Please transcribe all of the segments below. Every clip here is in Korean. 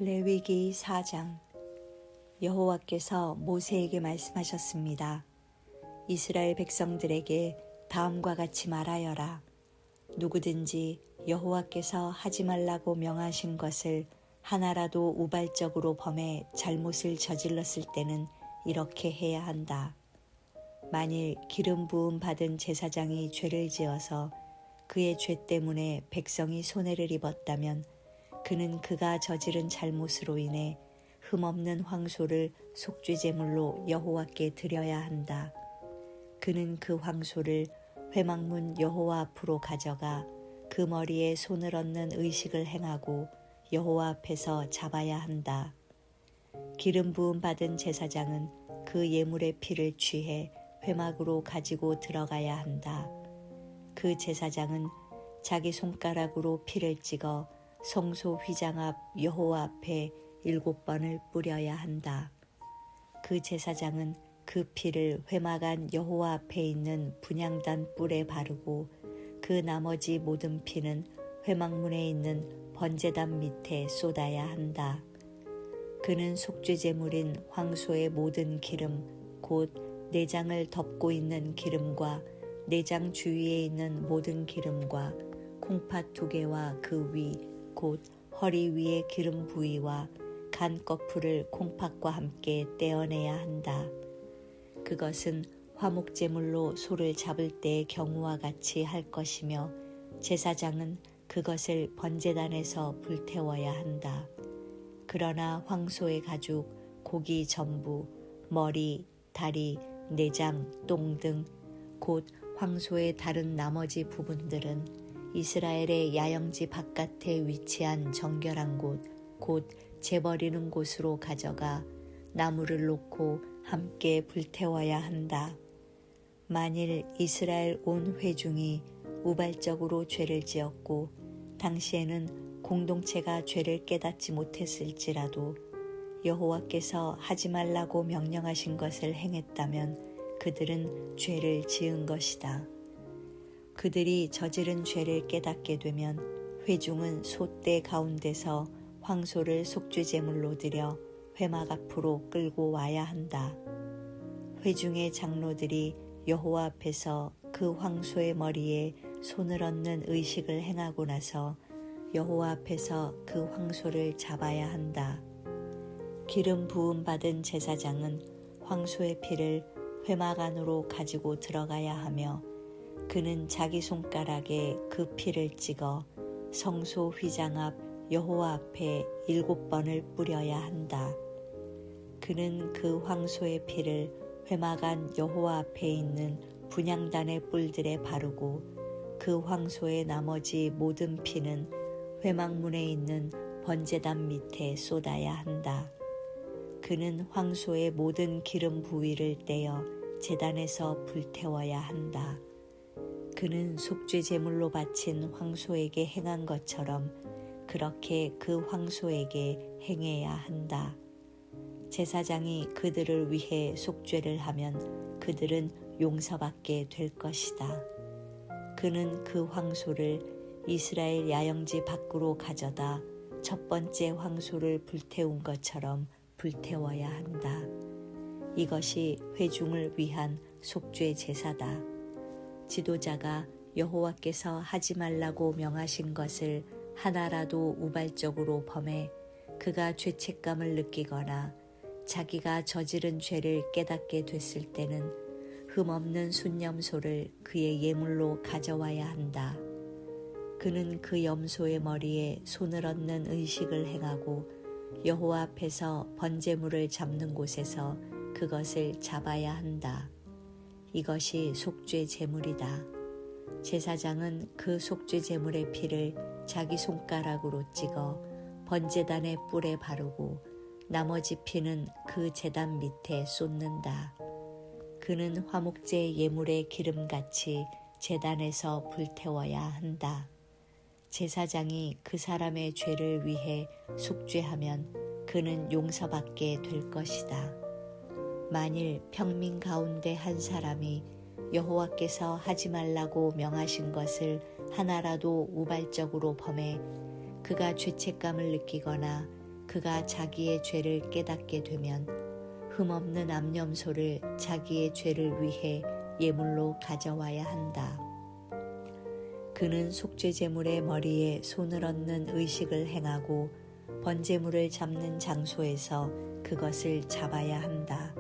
레위기 4장. 여호와께서 모세에게 말씀하셨습니다. 이스라엘 백성들에게 다음과 같이 말하여라. 누구든지 여호와께서 하지 말라고 명하신 것을 하나라도 우발적으로 범해 잘못을 저질렀을 때는 이렇게 해야 한다. 만일 기름 부음 받은 제사장이 죄를 지어서 그의 죄 때문에 백성이 손해를 입었다면 그는 그가 저지른 잘못으로 인해 흠없는 황소를 속죄제물로 여호와께 드려야 한다. 그는 그 황소를 회막문 여호와 앞으로 가져가 그 머리에 손을 얹는 의식을 행하고 여호와 앞에서 잡아야 한다. 기름 부음 받은 제사장은 그 예물의 피를 취해 회막으로 가지고 들어가야 한다. 그 제사장은 자기 손가락으로 피를 찍어 성소 휘장 앞 여호와 앞에 7번을 뿌려야 한다. 그 제사장은 그 피를 회막 안 여호와 앞에 있는 분향단 뿔에 바르고 그 나머지 모든 피는 회막문에 있는 번제단 밑에 쏟아야 한다. 그는 속죄제물인 황소의 모든 기름 곧 내장을 덮고 있는 기름과 내장 주위에 있는 모든 기름과 콩팥 2개와 그 위 곧 허리 위의 기름 부위와 간 거풀을 콩팥과 함께 떼어내야 한다. 그것은 화목제물로 소를 잡을 때의 경우와 같이 할 것이며 제사장은 그것을 번제단에서 불태워야 한다. 그러나 황소의 가죽, 고기 전부, 머리, 다리, 내장, 똥 등 곧 황소의 다른 나머지 부분들은 이스라엘의 야영지 바깥에 위치한 정결한 곳, 곧 재버리는 곳으로 가져가 나무를 놓고 함께 불태워야 한다. 만일 이스라엘 온 회중이 우발적으로 죄를 지었고 당시에는 공동체가 죄를 깨닫지 못했을지라도 여호와께서 하지 말라고 명령하신 것을 행했다면 그들은 죄를 지은 것이다. 그들이 저지른 죄를 깨닫게 되면 회중은 솥대 가운데서 황소를 속죄제물로 드려 회막 앞으로 끌고 와야 한다. 회중의 장로들이 여호와 앞에서 그 황소의 머리에 손을 얹는 의식을 행하고 나서 여호와 앞에서 그 황소를 잡아야 한다. 기름 부음 받은 제사장은 황소의 피를 회막 안으로 가지고 들어가야 하며 그는 자기 손가락에 그 피를 찍어 성소 휘장 앞 여호와 앞에 7번을 뿌려야 한다. 그는 그 황소의 피를 회막 안 여호와 앞에 있는 분향단의 뿔들에 바르고 그 황소의 나머지 모든 피는 회막문에 있는 번제단 밑에 쏟아야 한다. 그는 황소의 모든 기름 부위를 떼어 제단에서 불태워야 한다. 그는 속죄제물로 바친 황소에게 행한 것처럼 그렇게 그 황소에게 행해야 한다. 제사장이 그들을 위해 속죄를 하면 그들은 용서받게 될 것이다. 그는 그 황소를 이스라엘 야영지 밖으로 가져다 첫 번째 황소를 불태운 것처럼 불태워야 한다. 이것이 회중을 위한 속죄 제사다. 지도자가 여호와께서 하지 말라고 명하신 것을 하나라도 우발적으로 범해 그가 죄책감을 느끼거나 자기가 저지른 죄를 깨닫게 됐을 때는 흠없는 순염소를 그의 예물로 가져와야 한다. 그는 그 염소의 머리에 손을 얹는 의식을 행하고 여호와 앞에서 번제물을 잡는 곳에서 그것을 잡아야 한다. 이것이 속죄 제물이다. 제사장은 그 속죄 제물의 피를 자기 손가락으로 찍어 번제단의 뿔에 바르고 나머지 피는 그 제단 밑에 쏟는다. 그는 화목제 예물의 기름같이 제단에서 불태워야 한다. 제사장이 그 사람의 죄를 위해 속죄하면 그는 용서받게 될 것이다. 만일 평민 가운데 한 사람이 여호와께서 하지 말라고 명하신 것을 하나라도 우발적으로 범해 그가 죄책감을 느끼거나 그가 자기의 죄를 깨닫게 되면 흠없는 암염소를 자기의 죄를 위해 예물로 가져와야 한다. 그는 속죄제물의 머리에 손을 얹는 의식을 행하고 번제물을 잡는 장소에서 그것을 잡아야 한다.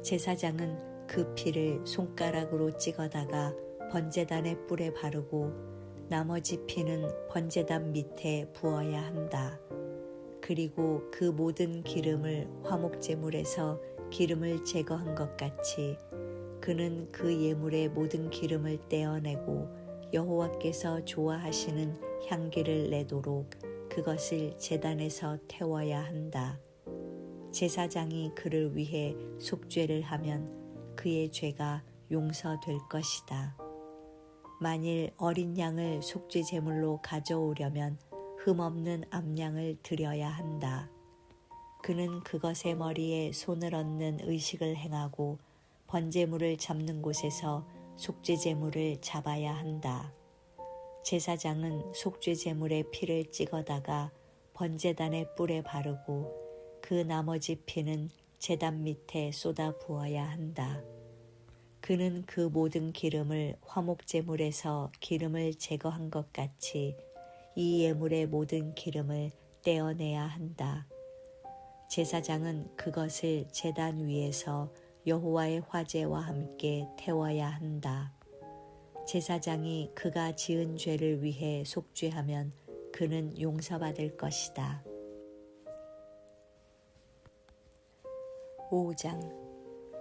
제사장은 그 피를 손가락으로 찍어다가 번제단의 뿔에 바르고 나머지 피는 번제단 밑에 부어야 한다. 그리고 그 모든 기름을 화목제물에서 기름을 제거한 것 같이 그는 그 예물의 모든 기름을 떼어내고 여호와께서 좋아하시는 향기를 내도록 그것을 제단에서 태워야 한다. 제사장이 그를 위해 속죄를 하면 그의 죄가 용서될 것이다. 만일 어린 양을 속죄 제물로 가져오려면 흠없는 암양을 드려야 한다. 그는 그것의 머리에 손을 얹는 의식을 행하고 번제물을 잡는 곳에서 속죄 제물을 잡아야 한다. 제사장은 속죄 제물의 피를 찍어다가 번제단의 뿔에 바르고 그 나머지 피는 제단 밑에 쏟아 부어야 한다. 그는 그 모든 기름을 화목제물에서 기름을 제거한 것 같이 이 예물의 모든 기름을 떼어내야 한다. 제사장은 그것을 제단 위에서 여호와의 화제와 함께 태워야 한다. 제사장이 그가 지은 죄를 위해 속죄하면 그는 용서받을 것이다. 5장.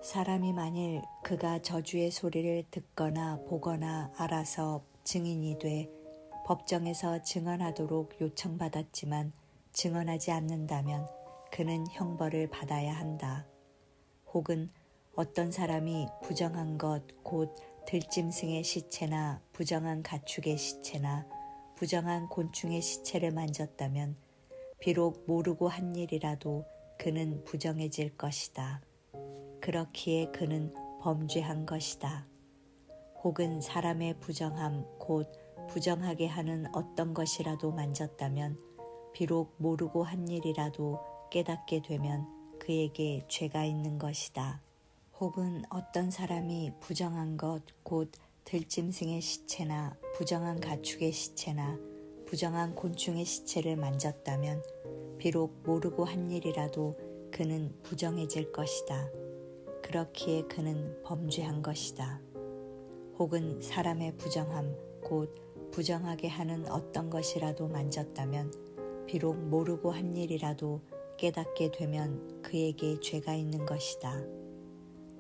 사람이 만일 그가 저주의 소리를 듣거나 보거나 알아서 증인이 돼 법정에서 증언하도록 요청받았지만 증언하지 않는다면 그는 형벌을 받아야 한다. 혹은 어떤 사람이 부정한 것 곧 들짐승의 시체나 부정한 가축의 시체나 부정한 곤충의 시체를 만졌다면 비록 모르고 한 일이라도 그는 부정해질 것이다. 그렇기에 그는 범죄한 것이다. 혹은 사람의 부정함 곧 부정하게 하는 어떤 것이라도 만졌다면 비록 모르고 한 일이라도 깨닫게 되면 그에게 죄가 있는 것이다. 혹은 어떤 사람이 부정한 것 곧 들짐승의 시체나 부정한 가축의 시체나 부정한 곤충의 시체를 만졌다면 비록 모르고 한 일이라도 그는 부정해질 것이다. 그렇기에 그는 범죄한 것이다. 혹은 사람의 부정함 곧 부정하게 하는 어떤 것이라도 만졌다면 비록 모르고 한 일이라도 깨닫게 되면 그에게 죄가 있는 것이다.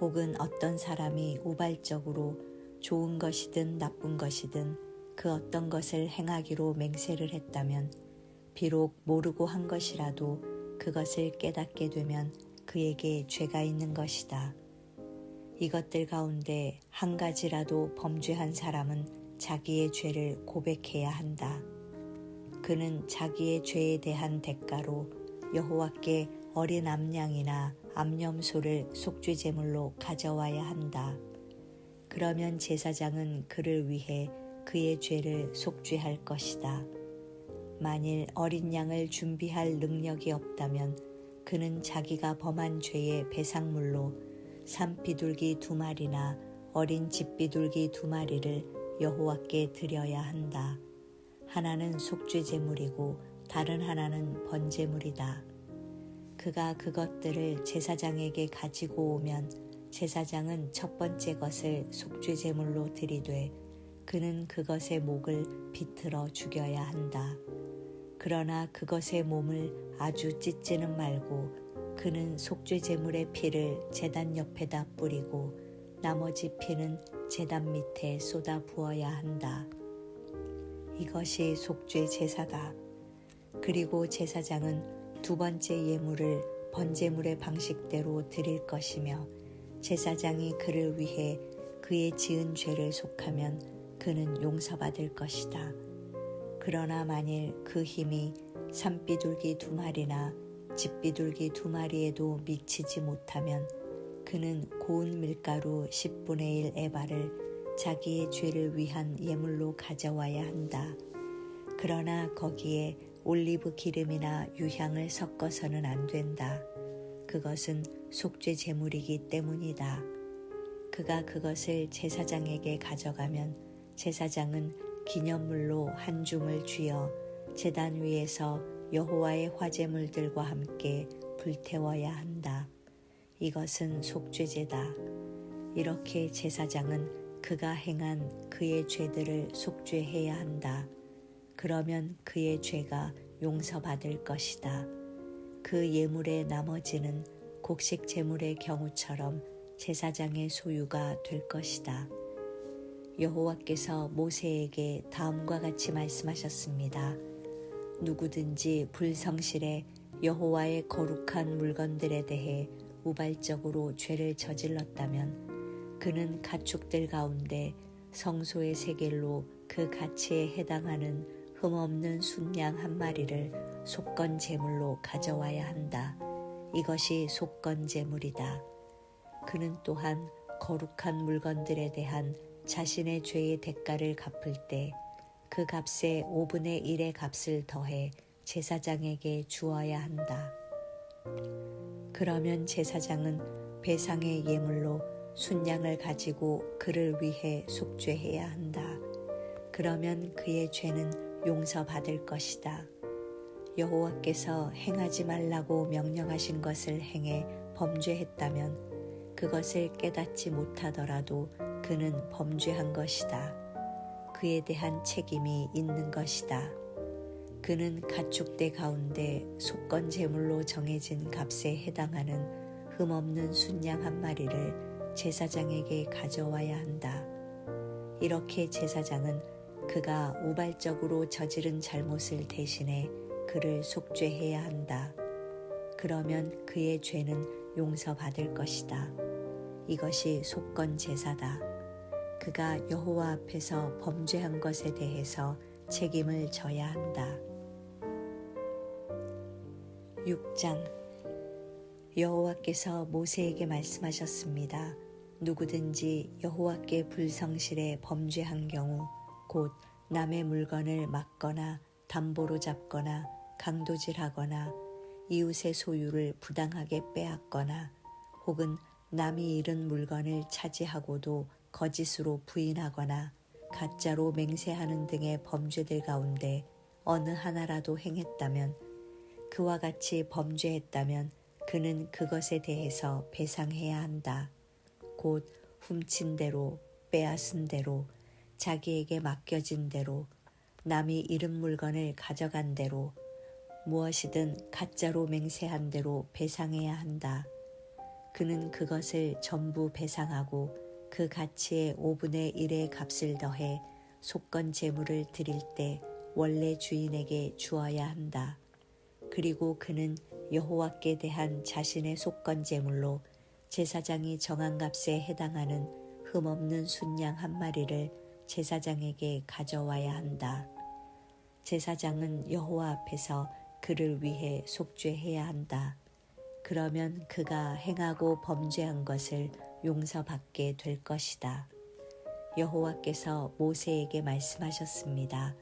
혹은 어떤 사람이 우발적으로 좋은 것이든 나쁜 것이든 그 어떤 것을 행하기로 맹세를 했다면 비록 모르고 한 것이라도 그것을 깨닫게 되면 그에게 죄가 있는 것이다. 이것들 가운데 한 가지라도 범죄한 사람은 자기의 죄를 고백해야 한다. 그는 자기의 죄에 대한 대가로 여호와께 어린 암양이나 암염소를 속죄제물로 가져와야 한다. 그러면 제사장은 그를 위해 그의 죄를 속죄할 것이다. 만일 어린 양을 준비할 능력이 없다면 그는 자기가 범한 죄의 배상물로 산비둘기 2마리나 어린 집비둘기 2마리를 여호와께 드려야 한다. 하나는 속죄제물이고 다른 하나는 번제물이다. 그가 그것들을 제사장에게 가지고 오면 제사장은 첫 번째 것을 속죄제물로 드리되 그는 그것의 목을 비틀어 죽여야 한다. 그러나 그것의 몸을 아주 찢지는 말고 그는 속죄제물의 피를 제단 옆에다 뿌리고 나머지 피는 제단 밑에 쏟아 부어야 한다. 이것이 속죄 제사다. 그리고 제사장은 두 번째 예물을 번제물의 방식대로 드릴 것이며 제사장이 그를 위해 그의 지은 죄를 속하면 그는 용서받을 것이다. 그러나 만일 그 힘이 산비둘기 2마리나 집비둘기 2마리에도 미치지 못하면 그는 고운 밀가루 10분의 1 에바를 자기의 죄를 위한 예물로 가져와야 한다. 그러나 거기에 올리브 기름이나 유향을 섞어서는 안 된다. 그것은 속죄 제물이기 때문이다. 그가 그것을 제사장에게 가져가면 제사장은 기념물로 한 줌을 쥐어 제단 위에서 여호와의 화제물들과 함께 불태워야 한다. 이것은 속죄제다. 이렇게 제사장은 그가 행한 그의 죄들을 속죄해야 한다. 그러면 그의 죄가 용서받을 것이다. 그 예물의 나머지는 곡식 제물의 경우처럼 제사장의 소유가 될 것이다. 여호와께서 모세에게 다음과 같이 말씀하셨습니다. 누구든지 불성실해 여호와의 거룩한 물건들에 대해 우발적으로 죄를 저질렀다면 그는 가축들 가운데 성소의 세겔로 그 가치에 해당하는 흠없는 순양 한 마리를 속건 제물로 가져와야 한다. 이것이 속건 제물이다. 그는 또한 거룩한 물건들에 대한 자신의 죄의 대가를 갚을 때 그 값의 5분의 1의 값을 더해 제사장에게 주어야 한다. 그러면 제사장은 배상의 예물로 순양을 가지고 그를 위해 속죄해야 한다. 그러면 그의 죄는 용서받을 것이다. 여호와께서 행하지 말라고 명령하신 것을 행해 범죄했다면 그것을 깨닫지 못하더라도 그는 범죄한 것이다. 그에 대한 책임이 있는 것이다. 그는 가축대 가운데 속건 제물로 정해진 값에 해당하는 흠없는 순양 한 마리를 제사장에게 가져와야 한다. 이렇게 제사장은 그가 우발적으로 저지른 잘못을 대신해 그를 속죄해야 한다. 그러면 그의 죄는 용서받을 것이다. 이것이 속건 제사다. 그가 여호와 앞에서 범죄한 것에 대해서 책임을 져야 한다. 6장 여호와께서 모세에게 말씀하셨습니다. 누구든지 여호와께 불성실해 범죄한 경우 곧 남의 물건을 막거나 담보로 잡거나 강도질하거나 이웃의 소유를 부당하게 빼앗거나 혹은 남이 잃은 물건을 차지하고도 거짓으로 부인하거나 가짜로 맹세하는 등의 범죄들 가운데 어느 하나라도 행했다면 그와 같이 범죄했다면 그는 그것에 대해서 배상해야 한다. 곧 훔친 대로, 빼앗은 대로, 자기에게 맡겨진 대로, 남이 잃은 물건을 가져간 대로, 무엇이든 가짜로 맹세한 대로 배상해야 한다. 그는 그것을 전부 배상하고 그 가치의 5분의 1의 값을 더해 속건 제물을 드릴 때 원래 주인에게 주어야 한다. 그리고 그는 여호와께 대한 자신의 속건 제물로 제사장이 정한 값에 해당하는 흠없는 순양 한 마리를 제사장에게 가져와야 한다. 제사장은 여호와 앞에서 그를 위해 속죄해야 한다. 그러면 그가 행하고 범죄한 것을 용서받게 될 것이다. 여호와께서 모세에게 말씀하셨습니다.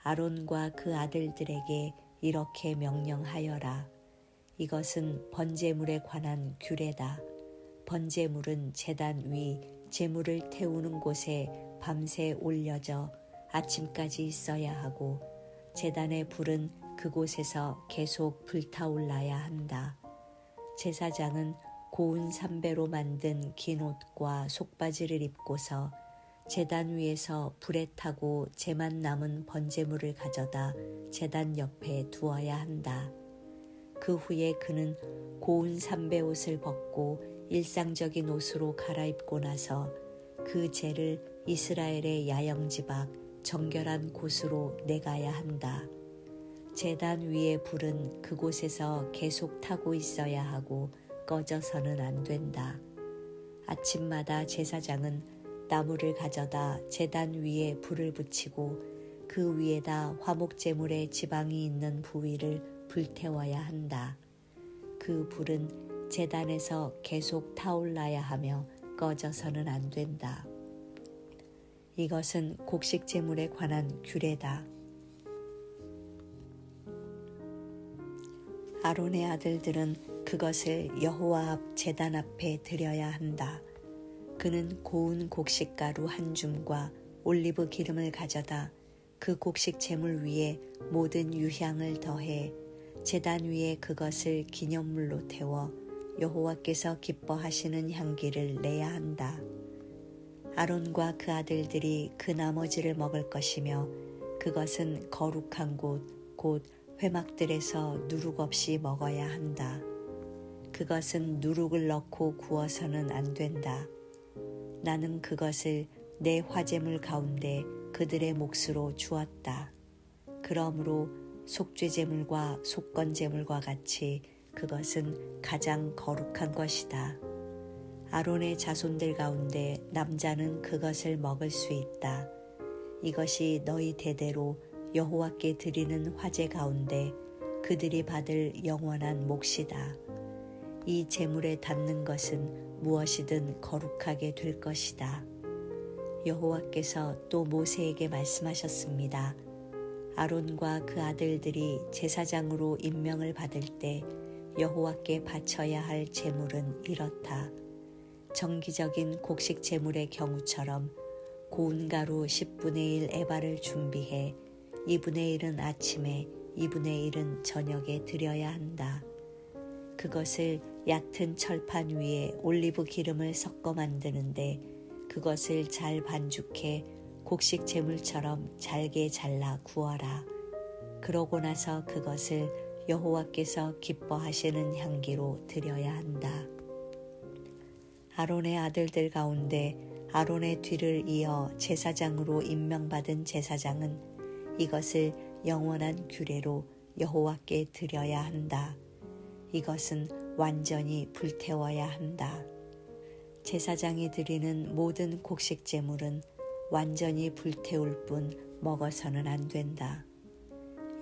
아론과 그 아들들에게 이렇게 명령하여라. 이것은 번제물에 관한 규례다. 번제물은 제단 위 제물을 태우는 곳에 밤새 올려져 아침까지 있어야 하고 제단의 불은 그곳에서 계속 불타올라야 한다. 제사장은 고운 삼배로 만든 긴 옷과 속바지를 입고서 제단 위에서 불에 타고 재만 남은 번제물을 가져다 제단 옆에 두어야 한다. 그 후에 그는 고운 삼배 옷을 벗고 일상적인 옷으로 갈아입고 나서 그 재를 이스라엘의 야영지 밖 정결한 곳으로 내가야 한다. 제단 위의 불은 그곳에서 계속 타고 있어야 하고 꺼져서는 안 된다. 아침마다 제사장은 나무를 가져다 제단 위에 불을 붙이고 그 위에다 화목제물의 지방이 있는 부위를 불태워야 한다. 그 불은 제단에서 계속 타올라야 하며 꺼져서는 안 된다. 이것은 곡식 제물에 관한 규례다. 아론의 아들들은 그것을 여호와 앞 제단 앞에 드려야 한다. 그는 고운 곡식가루 한 줌과 올리브 기름을 가져다 그 곡식 제물 위에 모든 유향을 더해 제단 위에 그것을 기념물로 태워 여호와께서 기뻐하시는 향기를 내야 한다. 아론과 그 아들들이 그 나머지를 먹을 것이며 그것은 거룩한 곳, 곧 회막들에서 누룩 없이 먹어야 한다. 그것은 누룩을 넣고 구워서는 안 된다. 나는 그것을 내 화제물 가운데 그들의 몫으로 주었다. 그러므로 속죄제물과 속건제물과 같이 그것은 가장 거룩한 것이다. 아론의 자손들 가운데 남자는 그것을 먹을 수 있다. 이것이 너희 대대로 여호와께 드리는 화제 가운데 그들이 받을 영원한 몫이다. 이 제물에 닿는 것은 무엇이든 거룩하게 될 것이다. 여호와께서 또 모세에게 말씀하셨습니다. 아론과 그 아들들이 제사장으로 임명을 받을 때 여호와께 바쳐야 할 제물은 이렇다. 정기적인 곡식 제물의 경우처럼 고운 가루 10분의 1 에바를 준비해 2분의 1은 아침에 2분의 1은 저녁에 드려야 한다. 그것을 얕은 철판 위에 올리브 기름을 섞어 만드는데 그것을 잘 반죽해 곡식 제물처럼 잘게 잘라 구워라. 그러고 나서 그것을 여호와께서 기뻐하시는 향기로 드려야 한다. 아론의 아들들 가운데 아론의 뒤를 이어 제사장으로 임명받은 제사장은 이것을 영원한 규례로 여호와께 드려야 한다. 이것은 완전히 불태워야 한다. 제사장이 드리는 모든 곡식 제물은 완전히 불태울 뿐 먹어서는 안 된다.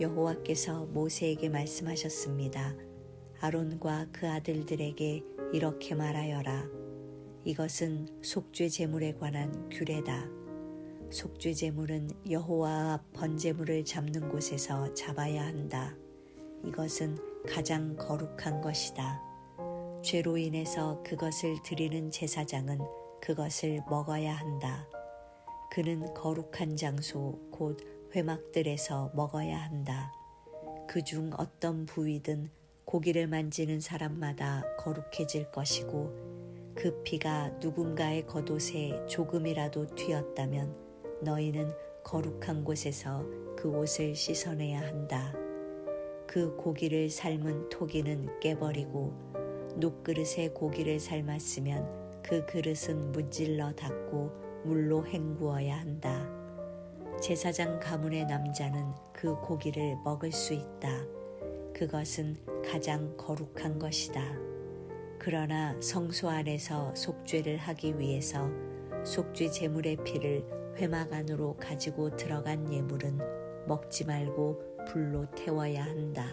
여호와께서 모세에게 말씀하셨습니다. 아론과 그 아들들에게 이렇게 말하여라. 이것은 속죄 제물에 관한 규례다. 속죄 제물은 여호와 앞 번제물을 잡는 곳에서 잡아야 한다. 이것은 가장 거룩한 것이다. 죄로 인해서 그것을 드리는 제사장은 그것을 먹어야 한다. 그는 거룩한 장소 곧 회막들에서 먹어야 한다. 그중 어떤 부위든 고기를 만지는 사람마다 거룩해질 것이고 그 피가 누군가의 겉옷에 조금이라도 튀었다면 너희는 거룩한 곳에서 그 옷을 씻어내야 한다. 그 고기를 삶은 토기는 깨버리고 녹그릇에 고기를 삶았으면 그 그릇은 문질러 닦고 물로 헹구어야 한다. 제사장 가문의 남자는 그 고기를 먹을 수 있다. 그것은 가장 거룩한 것이다. 그러나 성소 안에서 속죄를 하기 위해서 속죄 제물의 피를 회막 안으로 가지고 들어간 예물은 먹지 말고 불로 태워야 한다.